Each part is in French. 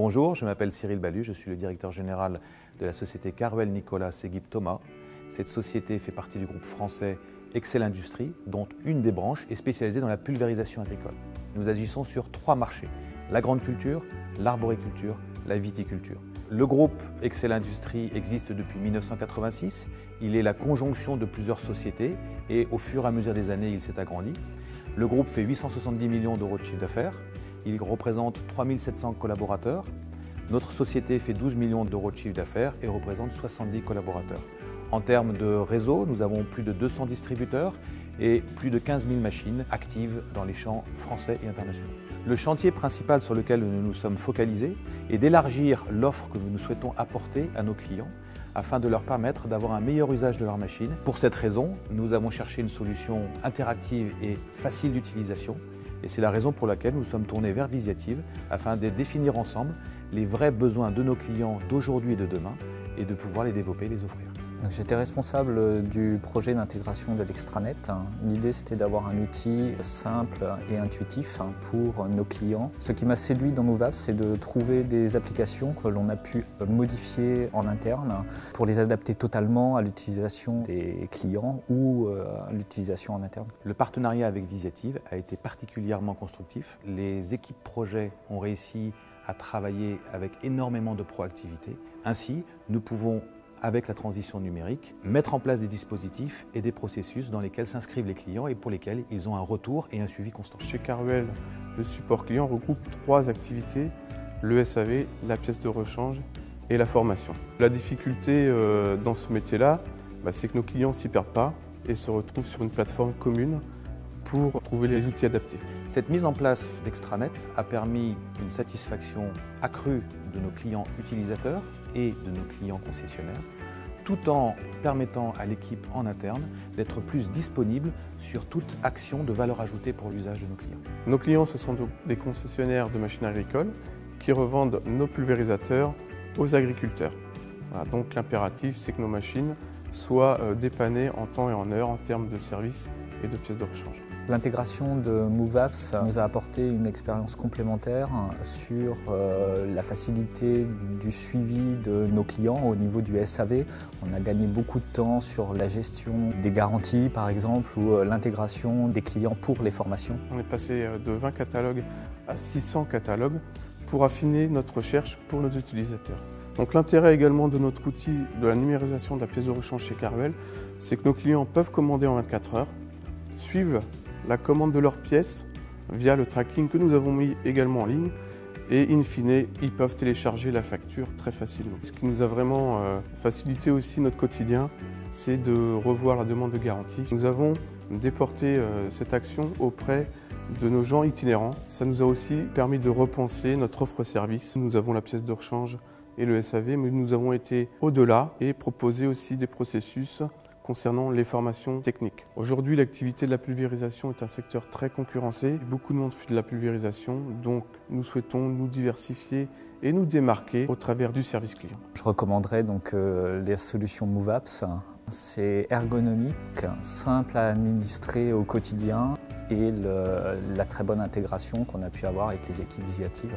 Bonjour, je m'appelle Cyril Ballu, je suis le directeur général de la société Caruel Nicolas Seguib Thomas. Cette société fait partie du groupe français Excel Industries, dont une des branches est spécialisée dans la pulvérisation agricole. Nous agissons sur 3 marchés, la grande culture, l'arboriculture, la viticulture. Le groupe Excel Industries existe depuis 1986. Il est la conjonction de plusieurs sociétés et au fur et à mesure des années, il s'est agrandi. Le groupe fait 870 millions d'euros de chiffre d'affaires. Il représente 3700 collaborateurs. Notre société fait 12 millions d'euros de chiffre d'affaires et représente 70 collaborateurs. En termes de réseau, nous avons plus de 200 distributeurs et plus de 15 000 machines actives dans les champs français et internationaux. Le chantier principal sur lequel nous nous sommes focalisés est d'élargir l'offre que nous souhaitons apporter à nos clients afin de leur permettre d'avoir un meilleur usage de leurs machines. Pour cette raison, nous avons cherché une solution interactive et facile d'utilisation. Et c'est la raison pour laquelle nous sommes tournés vers Visiative afin de définir ensemble les vrais besoins de nos clients d'aujourd'hui et de demain et de pouvoir les développer et les offrir. J'étais responsable du projet d'intégration de l'extranet. L'idée c'était d'avoir un outil simple et intuitif pour nos clients. Ce qui m'a séduit dans MoveApps, c'est de trouver des applications que l'on a pu modifier en interne pour les adapter totalement à l'utilisation des clients ou à l'utilisation en interne. Le partenariat avec Visiative a été particulièrement constructif. Les équipes projets ont réussi à travailler avec énormément de proactivité. Ainsi, nous pouvons avec la transition numérique, mettre en place des dispositifs et des processus dans lesquels s'inscrivent les clients et pour lesquels ils ont un retour et un suivi constant. Chez Caruel, le support client regroupe 3 activités, le SAV, la pièce de rechange et la formation. La difficulté dans ce métier-là, c'est que nos clients ne s'y perdent pas et se retrouvent sur une plateforme commune pour trouver les outils adaptés. Cette mise en place d'Extranet a permis une satisfaction accrue de nos clients utilisateurs et de nos clients concessionnaires, tout en permettant à l'équipe en interne d'être plus disponible sur toute action de valeur ajoutée pour l'usage de nos clients. Nos clients, ce sont des concessionnaires de machines agricoles qui revendent nos pulvérisateurs aux agriculteurs. Voilà, donc l'impératif, c'est que nos machines soient dépannées en temps et en heure en termes de services et de pièces de rechange. L'intégration de MoveApps nous a apporté une expérience complémentaire sur la facilité du suivi de nos clients au niveau du SAV. On a gagné beaucoup de temps sur la gestion des garanties par exemple ou l'intégration des clients pour les formations. On est passé de 20 catalogues à 600 catalogues pour affiner notre recherche pour nos utilisateurs. Donc l'intérêt également de notre outil de la numérisation de la pièce de rechange chez Caruel, c'est que nos clients peuvent commander en 24 heures, suivre la commande de leurs pièces via le tracking que nous avons mis également en ligne et in fine, ils peuvent télécharger la facture très facilement. Ce qui nous a vraiment facilité aussi notre quotidien, c'est de revoir la demande de garantie. Nous avons déporté cette action auprès de nos gens itinérants. Ça nous a aussi permis de repenser notre offre service. Nous avons la pièce de rechange et le SAV, mais nous avons été au-delà et proposé aussi des processus concernant les formations techniques. Aujourd'hui, l'activité de la pulvérisation est un secteur très concurrencé. Beaucoup de monde fait de la pulvérisation, donc nous souhaitons nous diversifier et nous démarquer au travers du service client. Je recommanderais donc les solutions MoveApps. C'est ergonomique, simple à administrer au quotidien et la très bonne intégration qu'on a pu avoir avec les équipes Visiative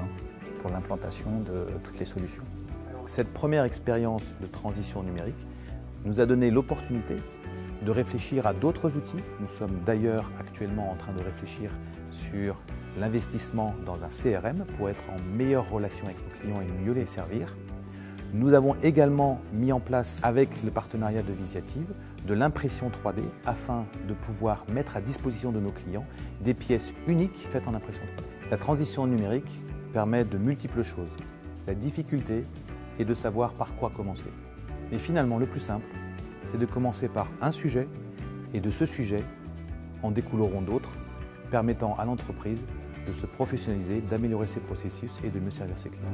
pour l'implantation de toutes les solutions. Cette première expérience de transition numérique nous a donné l'opportunité de réfléchir à d'autres outils. Nous sommes d'ailleurs actuellement en train de réfléchir sur l'investissement dans un CRM pour être en meilleure relation avec nos clients et mieux les servir. Nous avons également mis en place avec le partenariat de Visiative de l'impression 3D afin de pouvoir mettre à disposition de nos clients des pièces uniques faites en impression 3D. La transition numérique permet de multiples choses. La difficulté est de savoir par quoi commencer. Mais finalement, le plus simple, c'est de commencer par un sujet et de ce sujet en découleront d'autres, permettant à l'entreprise de se professionnaliser, d'améliorer ses processus et de mieux servir ses clients.